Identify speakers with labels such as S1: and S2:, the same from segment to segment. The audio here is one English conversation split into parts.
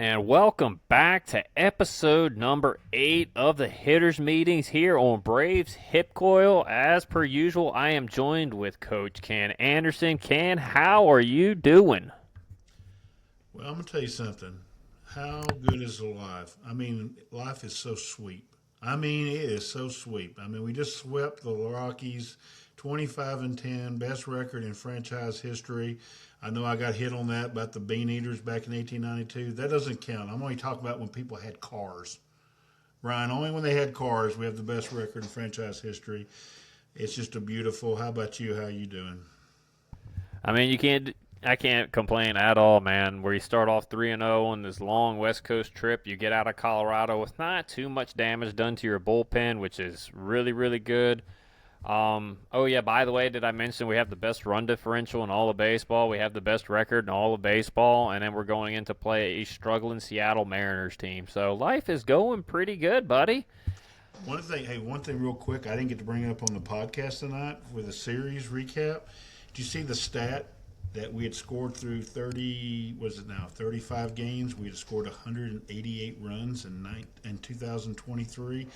S1: and welcome back to episode number 8 of the Hitters Meetings here on Braves Hip Coil. As per usual, I am joined with Coach Ken Anderson. Ken, how are you doing?
S2: Well, I'm gonna tell you something. How good is life? I mean, life is so sweet. I mean, it is so sweet. I mean, we just swept the Rockies, 25 and 10, best record in franchise history. I know I got hit on that about the Bean Eaters back in 1892. That doesn't count. I'm only talking about when people had cars. Ryan, only when they had cars, we have the best record in franchise history. It's just a beautiful. How about you? How you doing?
S1: I mean, I can't complain at all, man. Where you start off 3-0 on this long West Coast trip, you get out of Colorado with not too much damage done to your bullpen, which is really, really good. Oh yeah, by the way, did I mention we have the best run differential in all of baseball? We have the best record in all of baseball, and then we're going in to play a struggling Seattle Mariners team. So life is going pretty good, buddy.
S2: One thing real quick. I didn't get to bring it up on the podcast tonight with a series recap. Did you see the stat that we had scored through 30? Was it now 35 games? We had scored 188 runs in 2023,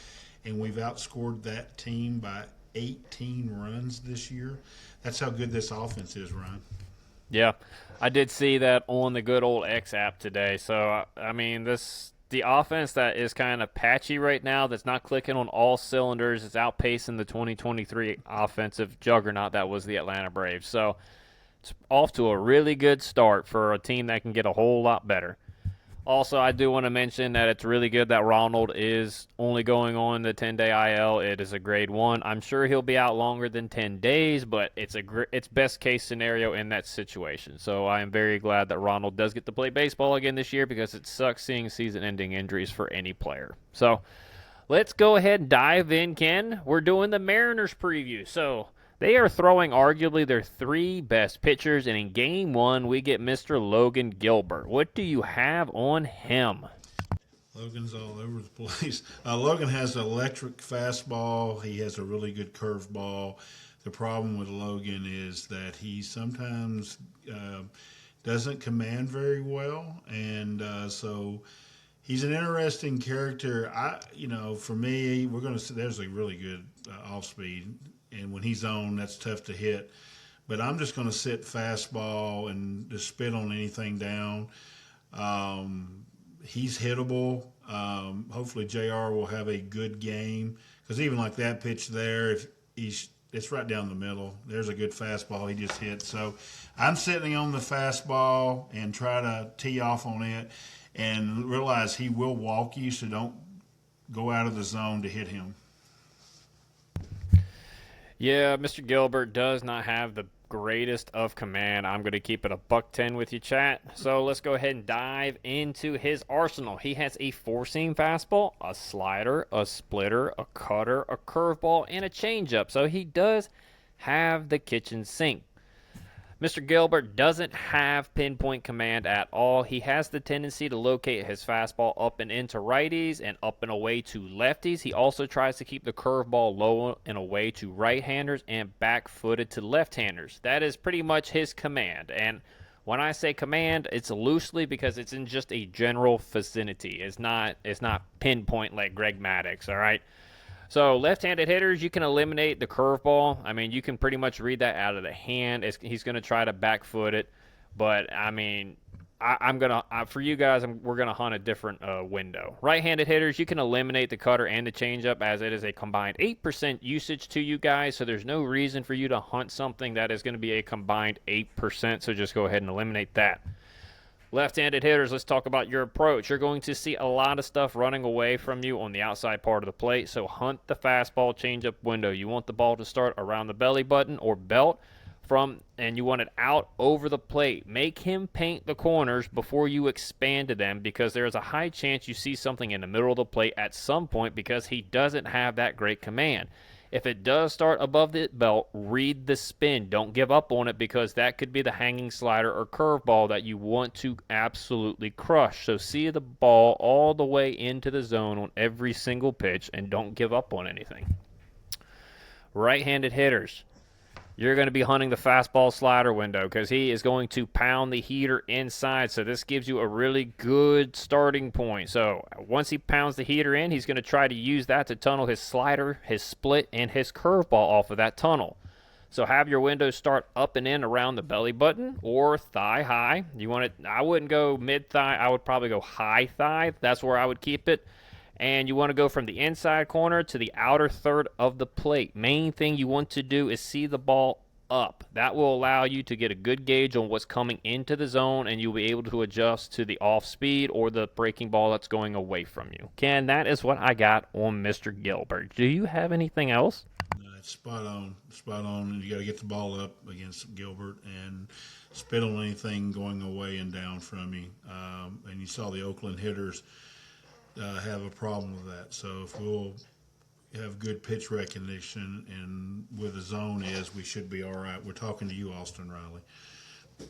S2: and we've outscored that team by 18 runs this year. That's how good this offense is, Ryan.
S1: Yeah, I did see that on the good old X app today. So I mean, this the offense that is kind of patchy right now, that's not clicking on all cylinders, is outpacing the 2023 offensive juggernaut that was the Atlanta Braves. So it's off to a really good start for a team that can get a whole lot better. Also, I do want to mention that it's really good that Ronald is only going on the 10-day IL. It is a grade 1. I'm sure he'll be out longer than 10 days, but it's best case scenario in that situation. So I am very glad that Ronald does get to play baseball again this year because it sucks seeing season-ending injuries for any player. So let's go ahead and dive in, Ken. We're doing the Mariners preview. So they are throwing arguably their 3 best pitchers, and in game 1, we get Mr. Logan Gilbert. What do you have on him?
S2: Logan's all over the place. Logan has an electric fastball. He has a really good curveball. The problem with Logan is that he sometimes doesn't command very well, and so he's an interesting character. For me, we're going to. There's a really good off speed, and when he's on, that's tough to hit. But I'm just going to sit fastball and just spit on anything down. He's hittable. Hopefully, Jr. will have a good game because even like that pitch there, if it's right down the middle. There's a good fastball he just hit. So I'm sitting on the fastball and try to tee off on it and realize he will walk you, so don't go out of the zone to hit him.
S1: Yeah, Mr. Gilbert does not have the greatest of command. I'm going to keep it a buck 10 with you, chat. So let's go ahead and dive into his arsenal. He has a four-seam fastball, a slider, a splitter, a cutter, a curveball, and a changeup. So he does have the kitchen sink. Mr. Gilbert doesn't have pinpoint command at all. He has the tendency to locate his fastball up and into righties and up and away to lefties. He also tries to keep the curveball low and away to right-handers and back-footed to left-handers. That is pretty much his command. And when I say command, it's loosely because it's in just a general vicinity. It's not pinpoint like Greg Maddux, all right? So left-handed hitters, you can eliminate the curveball. I mean, you can pretty much read that out of the hand. He's going to try to back foot it, but I mean, I'm gonna for you guys, we're gonna hunt a different window. Right-handed hitters, you can eliminate the cutter and the changeup as it is a combined 8% usage to you guys. So there's no reason for you to hunt something that is going to be a combined 8%. So just go ahead and eliminate that. Left-handed hitters, let's talk about your approach. You're going to see a lot of stuff running away from you on the outside part of the plate, so hunt the fastball changeup window. You want the ball to start around the belly button or belt and you want it out over the plate. Make him paint the corners before you expand to them because there is a high chance you see something in the middle of the plate at some point because he doesn't have that great command. If it does start above the belt, read the spin. Don't give up on it because that could be the hanging slider or curveball that you want to absolutely crush. So see the ball all the way into the zone on every single pitch and don't give up on anything. Right-handed hitters. you're going to be hunting the fastball slider window because he is going to pound the heater inside. So this gives you a really good starting point. So once he pounds the heater in, he's going to try to use that to tunnel his slider, his split, and his curveball off of that tunnel. So have your windows start up and in around the belly button or thigh high. You want it, I wouldn't go mid thigh, I would probably go high thigh. That's where I would keep it. And you want to go from the inside corner to the outer third of the plate. Main thing you want to do is see the ball up. That will allow you to get a good gauge on what's coming into the zone, and you'll be able to adjust to the off speed or the breaking ball that's going away from you. Ken, that is what I got on Mr. Gilbert. Do you have anything else?
S2: It's spot on, spot on. You got to get the ball up against Gilbert and spit on anything going away and down from you. And you saw the Oakland hitters have a problem with that. So if we'll have good pitch recognition and where the zone is, we should be all right. We're talking to you, Austin Riley.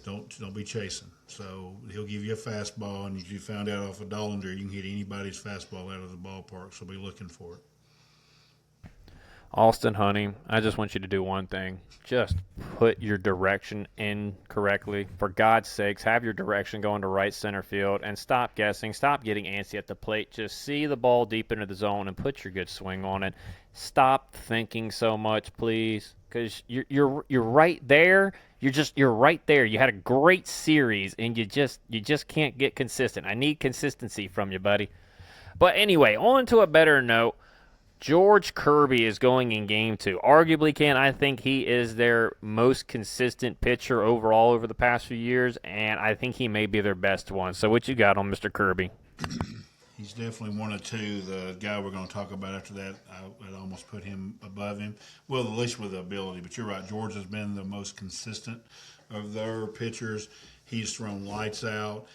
S2: Don't be chasing. So he'll give you a fastball, and as you found out off of Dollinger, you can hit anybody's fastball out of the ballpark. So be looking for it.
S1: Austin, honey, I just want you to do one thing. Just put your direction in correctly. For God's sakes, have your direction going to right center field and stop guessing. Stop getting antsy at the plate. Just see the ball deep into the zone and put your good swing on it. Stop thinking so much, please, because you're right there. You're right there. You had a great series, and you just can't get consistent. I need consistency from you, buddy. But anyway, on to a better note. George Kirby is going in game 2. Arguably, Ken, I think he is their most consistent pitcher overall over the past few years, and I think he may be their best one. So what you got on Mr. Kirby?
S2: He's definitely one or two. The guy we're going to talk about after that, I'd almost put him above him. Well, at least with the ability. But you're right. George has been the most consistent of their pitchers. He's thrown lights out.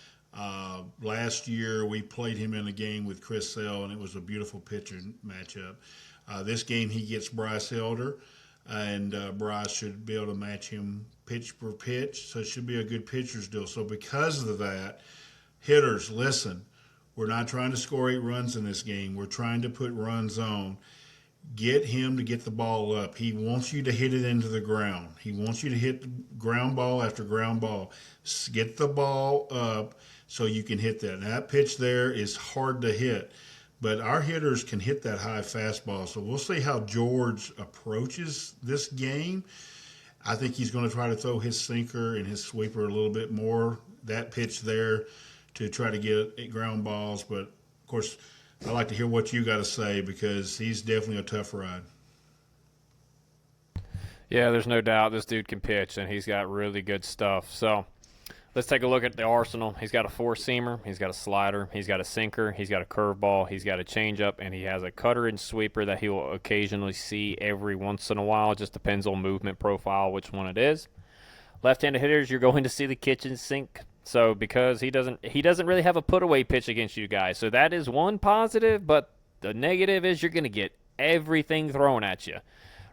S2: Last year, we played him in a game with Chris Sale, and it was a beautiful pitcher matchup. This game, he gets Bryce Elder, and Bryce should be able to match him pitch for pitch, so it should be a good pitcher's deal. So because of that, hitters, listen, we're not trying to score 8 runs in this game. We're trying to put runs on. Get him to get the ball up. He wants you to hit it into the ground. He wants you to hit ground ball after ground ball. Get the ball up so you can hit that. And that pitch there is hard to hit, but our hitters can hit that high fastball. So we'll see how George approaches this game. I think he's going to try to throw his sinker and his sweeper a little bit more, that pitch there, to try to get ground balls. But, of course, I'd like to hear what you got to say because he's definitely a tough ride.
S1: Yeah, there's no doubt this dude can pitch, and he's got really good stuff. So let's take a look at the arsenal. He's got a four-seamer, he's got a slider, he's got a sinker, he's got a curveball, he's got a changeup, and he has a cutter and sweeper that he will occasionally see every once in a while. It just depends on movement profile, which one it is. Left-handed hitters, you're going to see the kitchen sink. So because he doesn't really have a put-away pitch against you guys. So that is one positive, but the negative is you're going to get everything thrown at you.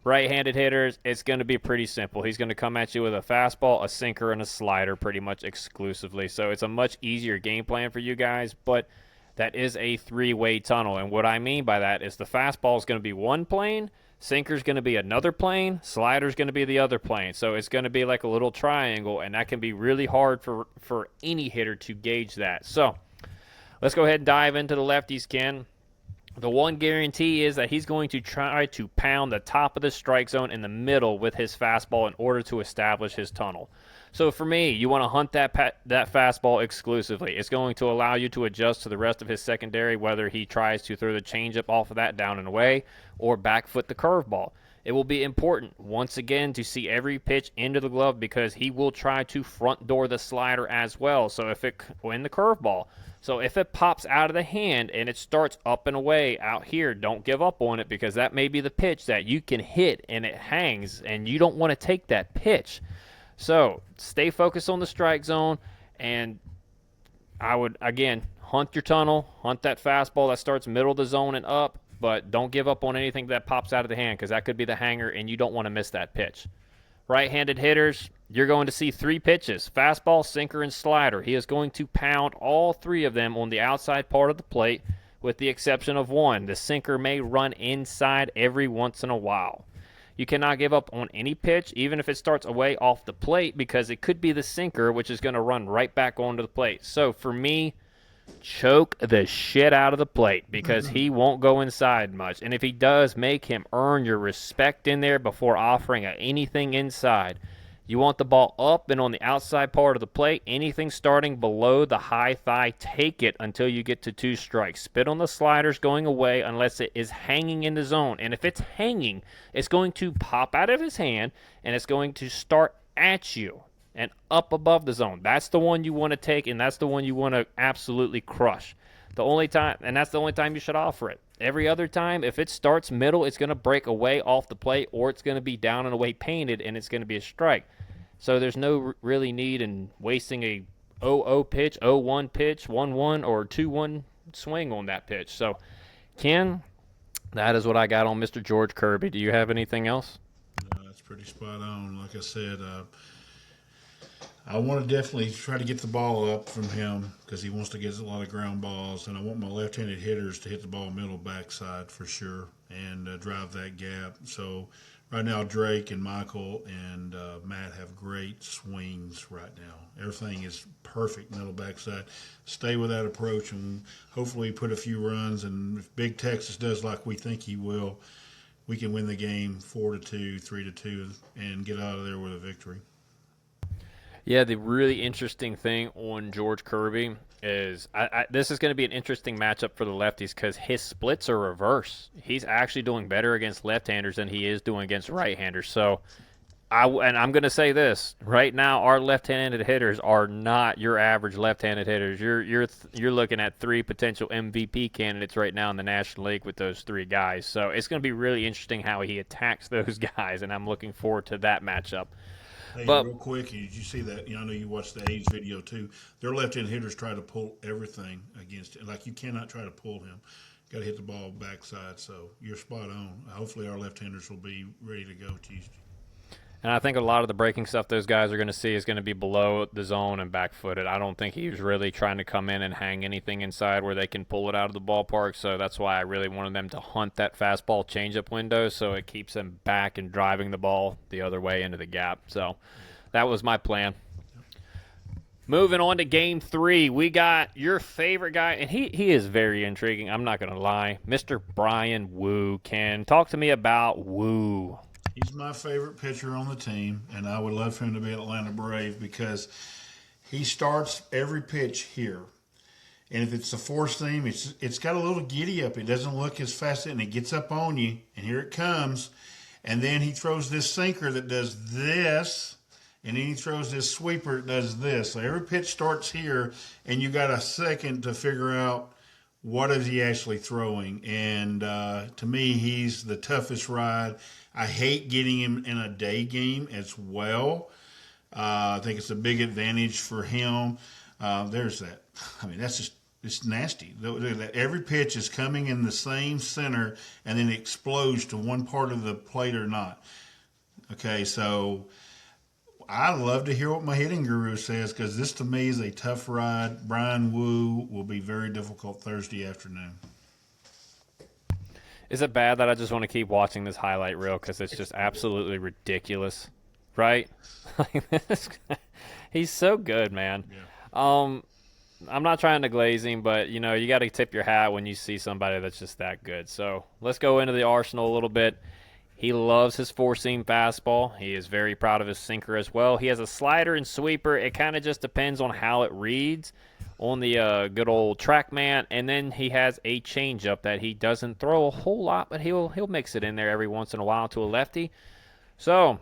S1: Right-handed hitters, it's going to be pretty simple. He's going to come at you with a fastball, a sinker, and a slider pretty much exclusively. So it's a much easier game plan for you guys, but that is a 3-way tunnel. And what I mean by that is the fastball is going to be one plane, sinker's going to be another plane, slider's going to be the other plane. So it's going to be like a little triangle, and that can be really hard for any hitter to gauge that. So let's go ahead and dive into the lefties, Ken. The one guarantee is that he's going to try to pound the top of the strike zone in the middle with his fastball in order to establish his tunnel. So for me, you want to hunt that fastball exclusively. It's going to allow you to adjust to the rest of his secondary, whether he tries to throw the changeup off of that down and away or back foot the curveball. It will be important, once again, to see every pitch into the glove because he will try to front door the slider as well. So if it pops out of the hand and it starts up and away out here, don't give up on it because that may be the pitch that you can hit and it hangs and you don't want to take that pitch. So stay focused on the strike zone, and I would, again, hunt your tunnel, hunt that fastball that starts middle of the zone and up, but don't give up on anything that pops out of the hand because that could be the hanger, and you don't want to miss that pitch. Right-handed hitters, you're going to see 3 pitches, fastball, sinker, and slider. He is going to pound all 3 of them on the outside part of the plate with the exception of one. The sinker may run inside every once in a while. You cannot give up on any pitch, even if it starts away off the plate, because it could be the sinker, which is going to run right back onto the plate. So for me, choke the shit out of the plate because he won't go inside much. And if he does, make him earn your respect in there before offering anything inside. You want the ball up and on the outside part of the plate. Anything starting below the high thigh, take it until you get to 2 strikes. Spit on the sliders going away unless it is hanging in the zone. And if it's hanging, it's going to pop out of his hand and it's going to start at you and up above the zone. That's the one you want to take, and that's the one you want to absolutely crush. The only time, and that's the only time you should offer it. Every other time, if it starts middle, it's going to break away off the plate, or it's going to be down and away painted, and it's going to be a strike. So there's no really need in wasting a 0-0 pitch, 0-1 pitch, 1-1, or 2-1 swing on that pitch. So, Ken, that is what I got on Mr. George Kirby. Do you have anything else?
S2: That's pretty spot on. Like I said, I want to definitely try to get the ball up from him because he wants to get a lot of ground balls, and I want my left-handed hitters to hit the ball middle backside for sure and drive that gap. So right now, Drake and Michael and Matt have great swings right now. Everything is perfect middle backside. Stay with that approach, and hopefully put a few runs. And if Big Texas does like we think he will, we can win the game 4-2, 3-2, and get out of there with a victory.
S1: Yeah, the really interesting thing on George Kirby is this is going to be an interesting matchup for the lefties because his splits are reverse. He's actually doing better against left-handers than he is doing against right-handers. So, I'm going to say this right now: our left-handed hitters are not your average left-handed hitters. You're looking at 3 potential MVP candidates right now in the National League with those 3 guys. So it's going to be really interesting how he attacks those guys, and I'm looking forward to that matchup.
S2: Hey,
S1: But
S2: real quick, did you see that? I know you watched the A's video too. Their left-hand hitters try to pull everything against it. Like, you cannot try to pull him. Got to hit the ball backside. So you're spot on. Hopefully our left-handers will be ready to go Tuesday.
S1: And I think a lot of the breaking stuff those guys are going to see is going to be below the zone and back-footed. I don't think he was really trying to come in and hang anything inside where they can pull it out of the ballpark. So that's why I really wanted them to hunt that fastball changeup window so it keeps them back and driving the ball the other way into the gap. So that was my plan. Moving on to Game 3, we got your favorite guy, and he is very intriguing. I'm not going to lie. Mr. Bryan Woo. Ken, talk to me about Woo.
S2: He's my favorite pitcher on the team, and I would love for him to be an Atlanta Brave because he starts every pitch here. And if it's a four seam, it's got a little giddy up. It doesn't look as fast, and it gets up on you, and here it comes. And then he throws this sinker that does this, and then he throws this sweeper that does this. So every pitch starts here, and you got a second to figure out what is he actually throwing. And to me, he's the toughest ride. I hate getting him in a day game as well. I think it's a big advantage for him. There's that. I mean, that's just, it's nasty. Every pitch is coming in the same center and then it explodes to one part of the plate or not. Okay, so I love to hear what my hitting guru says because this to me is a tough ride. Bryan Woo will be very difficult Thursday afternoon.
S1: Is it bad that I just want to keep watching this highlight reel because it's just absolutely ridiculous, right? He's so good, man. Yeah. I'm not trying to glaze him, but, you got to tip your hat when you see somebody that's just that good. So let's go into the arsenal a little bit. He loves his four-seam fastball. He is very proud of his sinker as well. He has a slider and sweeper. It kind of just depends on how it reads on the good old TrackMan, and then he has a changeup that he doesn't throw a whole lot, but he'll mix it in there every once in a while to a lefty. So,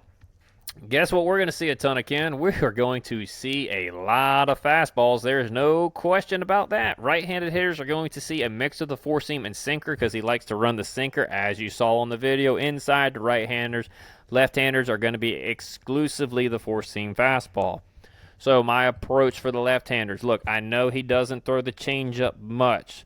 S1: guess what we're going to see a ton of, Ken? We are going to see a lot of fastballs. There's no question about that. Right-handed hitters are going to see a mix of the four-seam and sinker because he likes to run the sinker, as you saw on the video, inside to right-handers. Left-handers are going to be exclusively the four-seam fastball. So my approach for the left-handers, look, I know he doesn't throw the changeup much,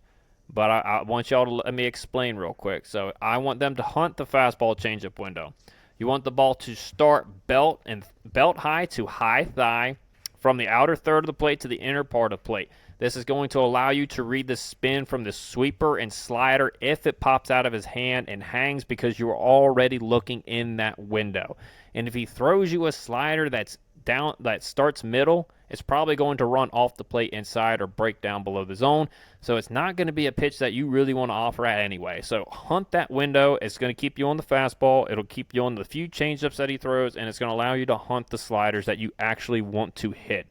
S1: but I want y'all to let me explain real quick. So I want them to hunt the fastball changeup window. You want the ball to start belt high to high thigh from the outer third of the plate to the inner part of the plate. This is going to allow you to read the spin from the sweeper and slider if it pops out of his hand and hangs because you're already looking in that window. And if he throws you a slider that starts middle, it's probably going to run off the plate inside or break down below the zone. So it's not going to be a pitch that you really want to offer at anyway. So hunt that window. It's going to keep you on the fastball. It'll keep you on the few changeups that he throws, and it's going to allow you to hunt the sliders that you actually want to hit.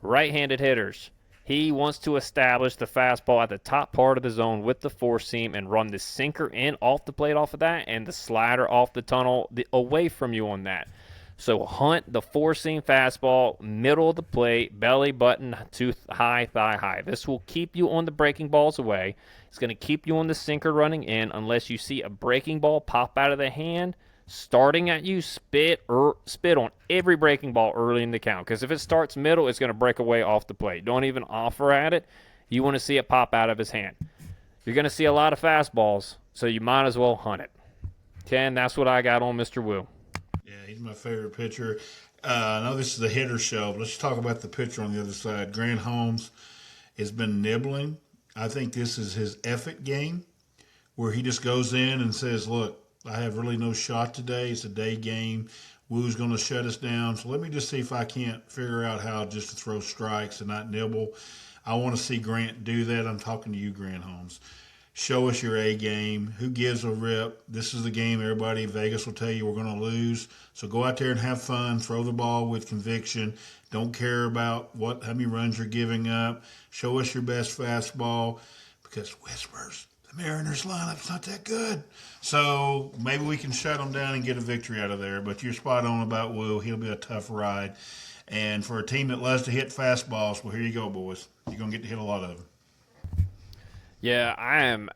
S1: Right-handed hitters. He wants to establish the fastball at the top part of the zone with the four seam and run the sinker in off the plate off of that and the slider off the tunnel away from you on that. So hunt the four-seam fastball, middle of the plate, belly button to high, thigh high. This will keep you on the breaking balls away. It's going to keep you on the sinker running in unless you see a breaking ball pop out of the hand. Starting at you, spit on every breaking ball early in the count. Because if it starts middle, it's going to break away off the plate. Don't even offer at it. You want to see it pop out of his hand. You're going to see a lot of fastballs, so you might as well hunt it. Ken, that's what I got on Mr. Wu.
S2: Yeah, he's my favorite pitcher. I know this is the hitter show, but let's talk about the pitcher on the other side. Grant Holmes has been nibbling. I think this is his effort game where he just goes in and says, look, I have really no shot today. It's a day game. Wu's going to shut us down. So let me just see if I can't figure out how just to throw strikes and not nibble. I want to see Grant do that. I'm talking to you, Grant Holmes. Show us your A game. Who gives a rip? This is the game everybody in Vegas will tell you we're going to lose. So go out there and have fun. Throw the ball with conviction. Don't care about how many runs you're giving up. Show us your best fastball because whispers, the Mariners lineup's not that good. So maybe we can shut them down and get a victory out of there. But you're spot on about Wu. He'll be a tough ride. And for a team that loves to hit fastballs, well, here you go, boys. You're going to get to hit a lot of them.
S1: Yeah, I am.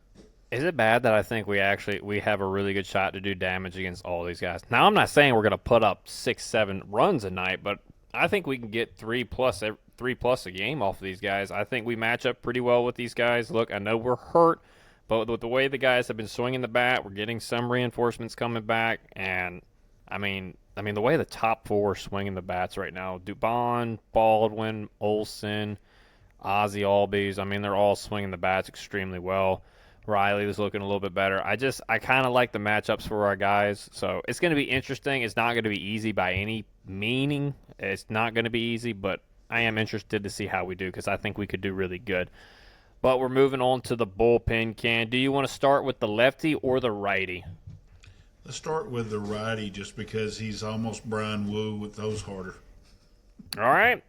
S1: Is it bad that I think we have a really good shot to do damage against all these guys? Now, I'm not saying we're going to put up 6-7 runs a night, but I think we can get 3+ a game off of these guys. I think we match up pretty well with these guys. Look, I know we're hurt, but with the way the guys have been swinging the bat, we're getting some reinforcements coming back, and I mean the way the top four are swinging the bats right now: Dubon, Baldwin, Olsen, Ozzie Albies. I mean, they're all swinging the bats extremely well. Riley was looking a little bit better. I kind of like the matchups for our guys. So it's going to be interesting. It's not going to be easy by any meaning. It's not going to be easy, but I am interested to see how we do because I think we could do really good. But we're moving on to the bullpen, Ken. Do you want to start with the lefty or the righty?
S2: Let's start with the righty just because he's almost Brian Wu with those harder.
S1: All right.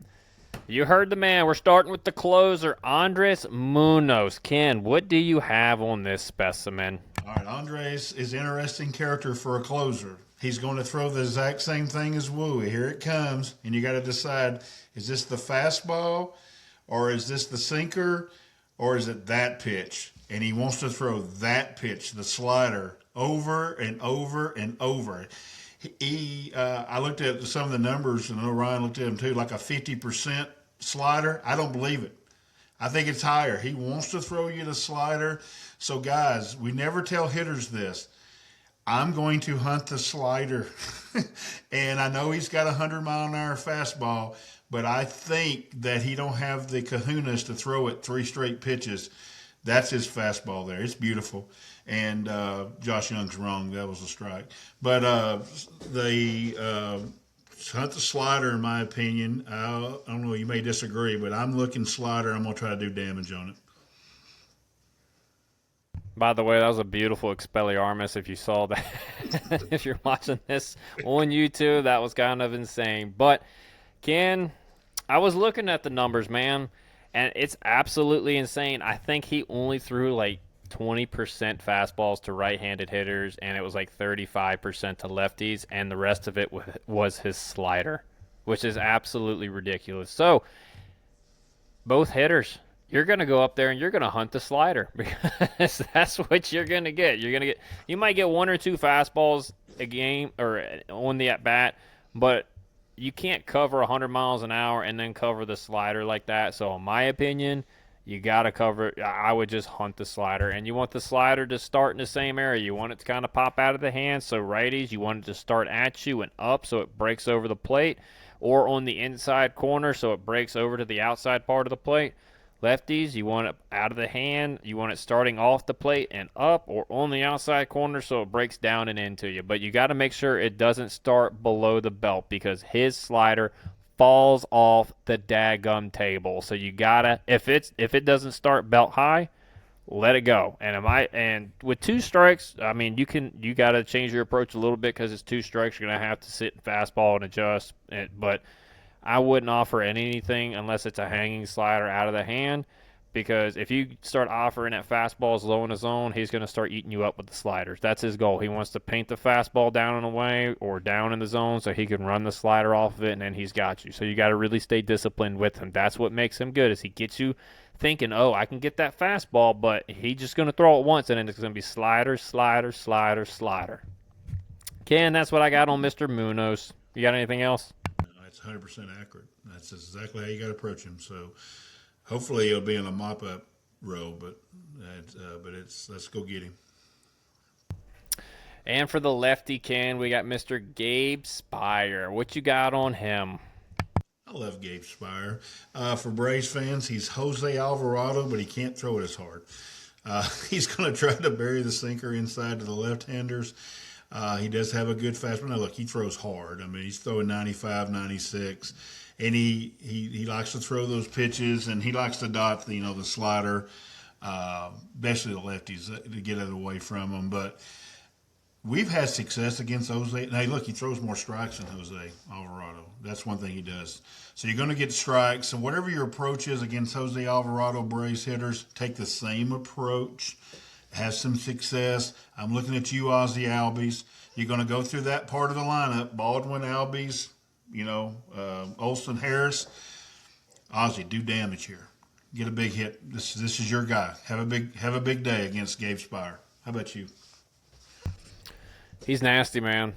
S1: You heard the man. We're starting with the closer, Andres Munoz. Ken, what do you have on this specimen?
S2: All right, Andres is an interesting character for a closer. He's going to throw the exact same thing as Wu. Here it comes, and you got to decide, is this the fastball, or is this the sinker, or is it that pitch? And he wants to throw that pitch, the slider, over and over and over. I looked at some of the numbers, and I know Ryan looked at them too, like a 50% slider. I don't believe it. I think it's higher. He wants to throw you the slider. So, guys, we never tell hitters this. I'm going to hunt the slider. And I know he's got a 100-mile-an-hour fastball, but I think that he don't have the kahunas to throw it 3 straight pitches. That's his fastball there. It's beautiful. And Josh Young's wrong. That was a strike. But hunt the slider, in my opinion. I don't know. You may disagree, but I'm looking slider. I'm going to try to do damage on it.
S1: By the way, that was a beautiful Expelliarmus if you saw that. If you're watching this on YouTube, that was kind of insane. But, Ken, I was looking at the numbers, man, and it's absolutely insane. I think he only threw like 20% fastballs to right-handed hitters, and it was like 35% to lefties, and the rest of it was his slider, which is absolutely ridiculous. So, both hitters, you're going to go up there and you're going to hunt the slider because that's what you're going to get. You might get 1 or 2 fastballs a game or on the at-bat, but you can't cover 100 miles an hour and then cover the slider like that. So, in my opinion, you got to cover it. I would just hunt the slider. And you want the slider to start in the same area. You want it to kind of pop out of the hand. So, righties, you want it to start at you and up so it breaks over the plate, or on the inside corner so it breaks over to the outside part of the plate. Lefties, you want it out of the hand, you want it starting off the plate and up or on the outside corner so it breaks down and into you. But you got to make sure it doesn't start below the belt because his slider falls off the daggum table. So you got to, if it doesn't start belt high, let it go. And with 2 strikes, I mean, you got to change your approach a little bit because it's 2 strikes. You're going to have to sit fastball and adjust. But I wouldn't offer anything unless it's a hanging slider out of the hand, because if you start offering that fastballs low in the zone, he's going to start eating you up with the sliders. That's his goal. He wants to paint the fastball down and away or down in the zone so he can run the slider off of it, and then he's got you. So you got to really stay disciplined with him. That's what makes him good, is he gets you thinking, oh, I can get that fastball, but he's just going to throw it once, and then it's going to be slider, slider, slider, slider. Ken, that's what I got on Mr. Munoz. You got anything else?
S2: That's 100% accurate. That's exactly how you got to approach him. So hopefully he'll be in a mop-up role, but let's go get him.
S1: And for the lefty, Ken, we got Mr. Gabe Spire. What you got on him?
S2: I love Gabe Spire. For Braves fans, he's Jose Alvarado, but he can't throw it as hard. He's going to try to bury the sinker inside to the left-handers. He does have a good fastball. Now, look, he throws hard. I mean, he's throwing 95, 96. And he likes to throw those pitches, and he likes to dot the slider, especially the lefties, to get it away from them. But we've had success against Jose. Now, look, he throws more strikes than Jose Alvarado. That's one thing he does. So you're going to get strikes. And whatever your approach is against Jose Alvarado Braves hitters, take the same approach. Have some success. I'm looking at you, Ozzie Albies. You're going to go through that part of the lineup. Baldwin, Albies, Olson, Harris. Ozzie, do damage here. Get a big hit. This is your guy. Have a big day against Gabe Spire. How about you?
S1: He's nasty, man.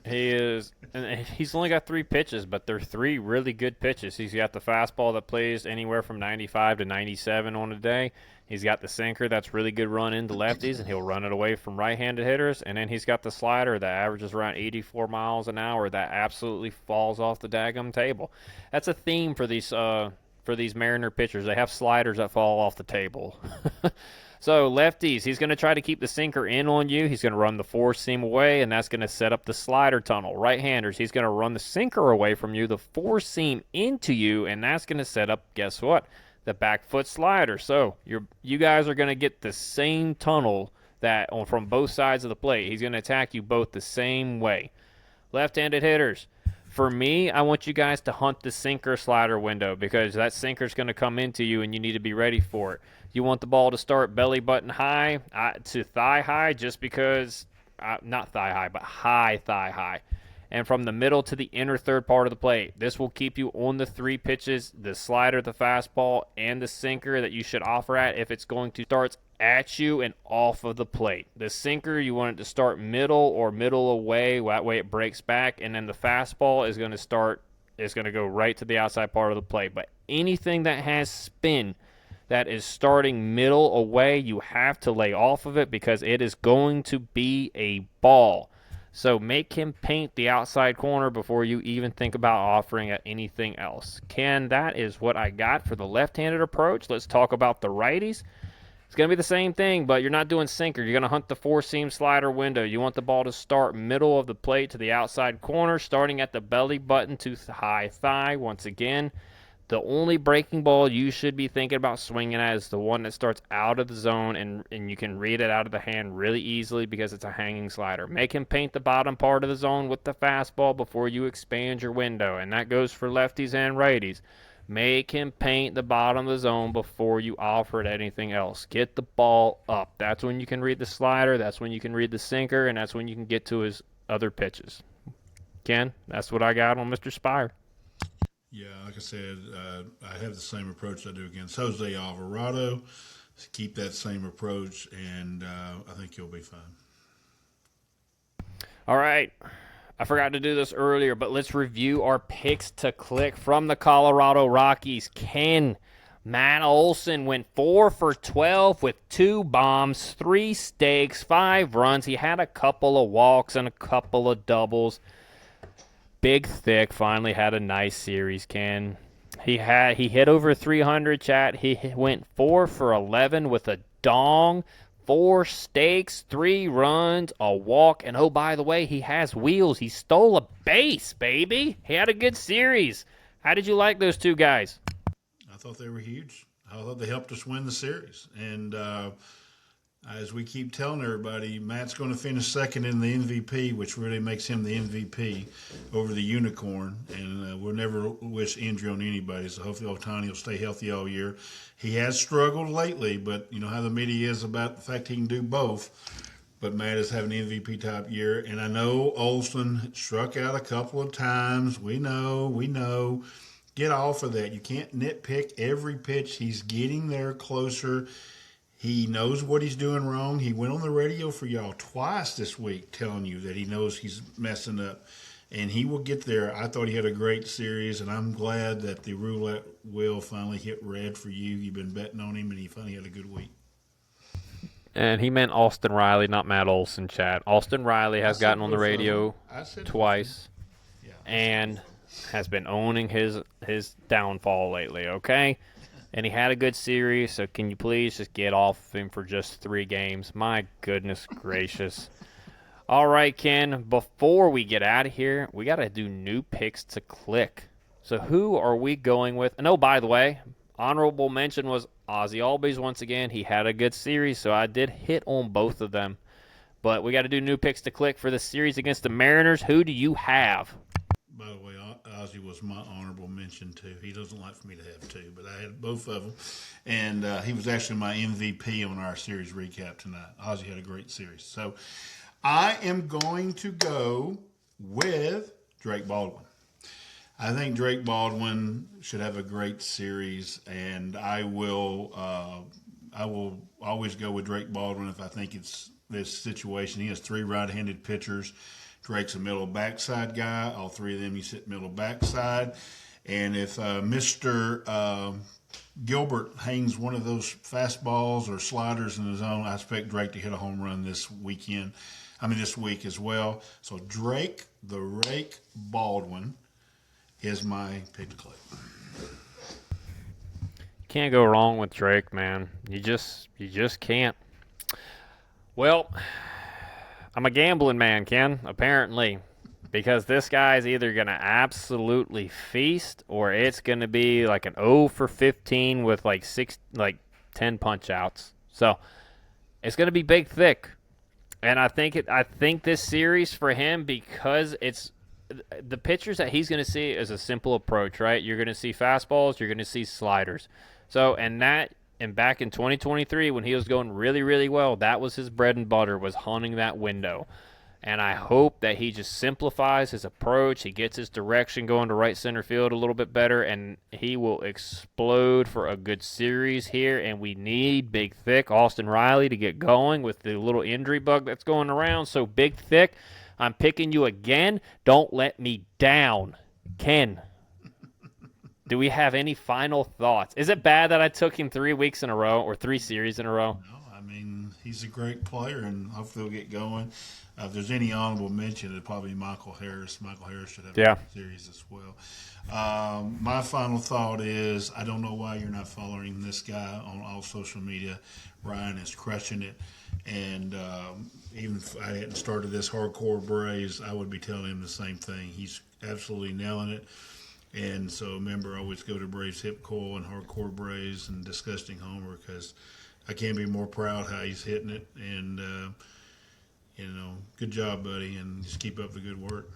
S1: He is, and he's only got 3 pitches, but they're 3 really good pitches. He's got the fastball that plays anywhere from 95 to 97 on a day. He's got the sinker that's really good run into lefties, and he'll run it away from right-handed hitters. And then he's got the slider that averages around 84 miles an hour that absolutely falls off the daggum table. That's a theme for these Mariner pitchers. They have sliders that fall off the table. So lefties, he's going to try to keep the sinker in on you. He's going to run the 4-seam away, and that's going to set up the slider tunnel. Right-handers, he's going to run the sinker away from you, the 4-seam into you, and that's going to set up, guess what, the back foot slider. So you guys are going to get the same tunnel from both sides of the plate. He's going to attack you both the same way. Left-handed hitters, for me, I want you guys to hunt the sinker slider window because that sinker is going to come into you and you need to be ready for it. You want the ball to start belly button high to thigh high just because, not thigh high, but high thigh high. And from the middle to the inner third part of the plate. This will keep you on the 3 pitches, the slider, the fastball, and the sinker that you should offer at if it's going to start at you and off of the plate. The sinker, you want it to start middle or middle away. That way it breaks back. And then the fastball is going to go right to the outside part of the plate. But anything that has spin that is starting middle away, you have to lay off of it because it is going to be a ball. So make him paint the outside corner before you even think about offering at anything else. Ken, that is what I got for the left-handed approach. Let's talk about the righties. It's going to be the same thing, but you're not doing sinker. You're going to hunt the 4-seam slider window. You want the ball to start middle of the plate to the outside corner, starting at the belly button to high thigh. Once again, the only breaking ball you should be thinking about swinging at is the one that starts out of the zone, and you can read it out of the hand really easily because it's a hanging slider. Make him paint the bottom part of the zone with the fastball before you expand your window, and that goes for lefties and righties. Make him paint the bottom of the zone before you offer it anything else. Get the ball up. That's when you can read the slider, that's when you can read the sinker, and that's when you can get to his other pitches. Ken, that's what I got on Mr. Spire.
S2: Yeah, like I said, I have the same approach I do against Jose Alvarado. Keep that same approach, and I think you'll be fine.
S1: All right. I forgot to do this earlier, but let's review our picks to click from the Colorado Rockies. Ken, Matt Olson went 4 for 12 with 2 bombs, 3 stakes, 5 runs. He had a couple of walks and a couple of doubles. Big Thick finally had a nice series, Ken. He hit over 300, chat. He went 4 for 11 with a dong, 4 steaks, 3 runs, a walk, and oh, by the way, he has wheels. He stole a base, baby. He had a good series. How did you like those two guys?
S2: I thought they were huge. I thought they helped us win the series. And as we keep telling everybody, Matt's going to finish second in the MVP, which really makes him the MVP over the unicorn. And we'll never wish injury on anybody. So hopefully Ohtani will stay healthy all year. He has struggled lately, but you know how the media is about the fact he can do both. But Matt is having an MVP type year. And I know Olson struck out a couple of times. We know. Get off of that. You can't nitpick every pitch. He's getting there closer. He knows what he's doing wrong. He went on the radio for y'all twice this week telling you that he knows he's messing up, and he will get there. I thought he had a great series, and I'm glad that the roulette wheel finally hit red for you. You've been betting on him, and he finally had a good week.
S1: And he meant Austin Riley, not Matt Olson, chat. Austin Riley has gotten on the radio twice and has been owning his downfall lately, okay? And he had a good series, so can you please just get off of him for just 3 games? My goodness gracious. All right, Ken, before we get out of here, we got to do new picks to click. So who are we going with? And oh, by the way, honorable mention was Ozzie Albies once again. He had a good series, so I did hit on both of them. But we got to do new picks to click for the series against the Mariners. Who do you have?
S2: By the way, Ozzie was my honorable mention too. He doesn't like for me to have 2, but I had both of them. And he was actually my MVP on our series recap tonight. Ozzie had a great series. So I am going to go with Drake Baldwin. I think Drake Baldwin should have a great series, and I will always go with Drake Baldwin if I think it's this situation. He has 3 right-handed pitchers. Drake's a middle backside guy. All 3 of them you sit middle backside. And if Mr. Gilbert hangs one of those fastballs or sliders in the zone, I expect Drake to hit a home run this week as well. So Drake, the Rake Baldwin, is my pick to click.
S1: Can't go wrong with Drake, man. You just can't. Well, I'm a gambling man, Ken, apparently, because this guy's either going to absolutely feast or it's going to be like an 0 for 15 with like 10 punch outs. So it's going to be big thick. And I think this series for him, because it's the pitchers that he's going to see is a simple approach, right? You're going to see fastballs, you're going to see sliders. So, and back in 2023 when he was going really, really well, that was his bread and butter, was hunting that window. And I hope that he just simplifies his approach. He gets his direction going to right center field a little bit better, and he will explode for a good series here. And we need big, thick Austin Riley to get going with the little injury bug that's going around. So big, thick, I'm picking you again. Don't let me down. Ken, do we have any final thoughts? Is it bad that I took him 3 weeks in a row or 3 series in a row?
S2: No, I mean, he's a great player, and hopefully he'll get going. If there's any honorable mention, it'd probably be Michael Harris. Michael Harris should have a series as well. My final thought is, I don't know why you're not following this guy on all social media. Ryan is crushing it. And even if I hadn't started this Hardcore Braves, I would be telling him the same thing. He's absolutely nailing it. And so remember, always go to Braves Hip Coil and Hardcore Braves and Disgusting Homer, because I can't be more proud how he's hitting it. And, good job, buddy, and just keep up the good work.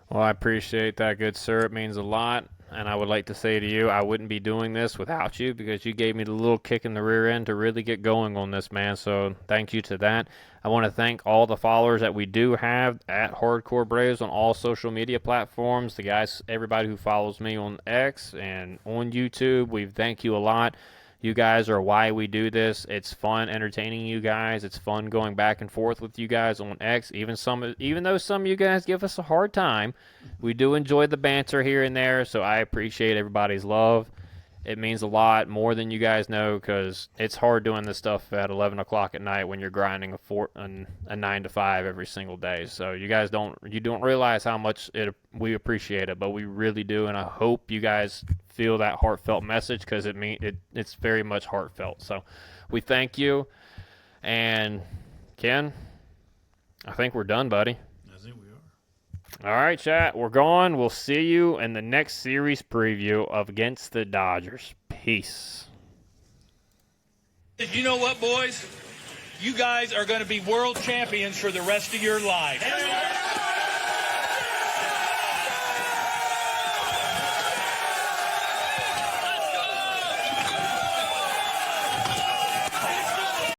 S1: Well, I appreciate that, good sir. It means a lot. And I would like to say to you, I wouldn't be doing this without you, because you gave me the little kick in the rear end to really get going on this, man. So thank you to that. I want to thank all the followers that we do have at Hardcore Braves on all social media platforms. The guys, everybody who follows me on X and on YouTube, we thank you a lot. You guys are why we do this. It's fun entertaining you guys. It's fun going back and forth with you guys on X. Even though some of you guys give us a hard time, we do enjoy the banter here and there. So I appreciate everybody's love. It means a lot, more than you guys know, because it's hard doing this stuff at 11 o'clock at night when you're grinding a 9 to 5 every single day. So you guys don't realize how much we appreciate it, but we really do, and I hope you guys feel that heartfelt message, because it's very much heartfelt. So we thank you, and Ken, I think we're done, buddy.
S2: I think we are.
S1: All right, chat. We're gone. We'll see you in the next series preview of Against the Dodgers. Peace.
S3: You know what, boys? You guys are going to be world champions for the rest of your life.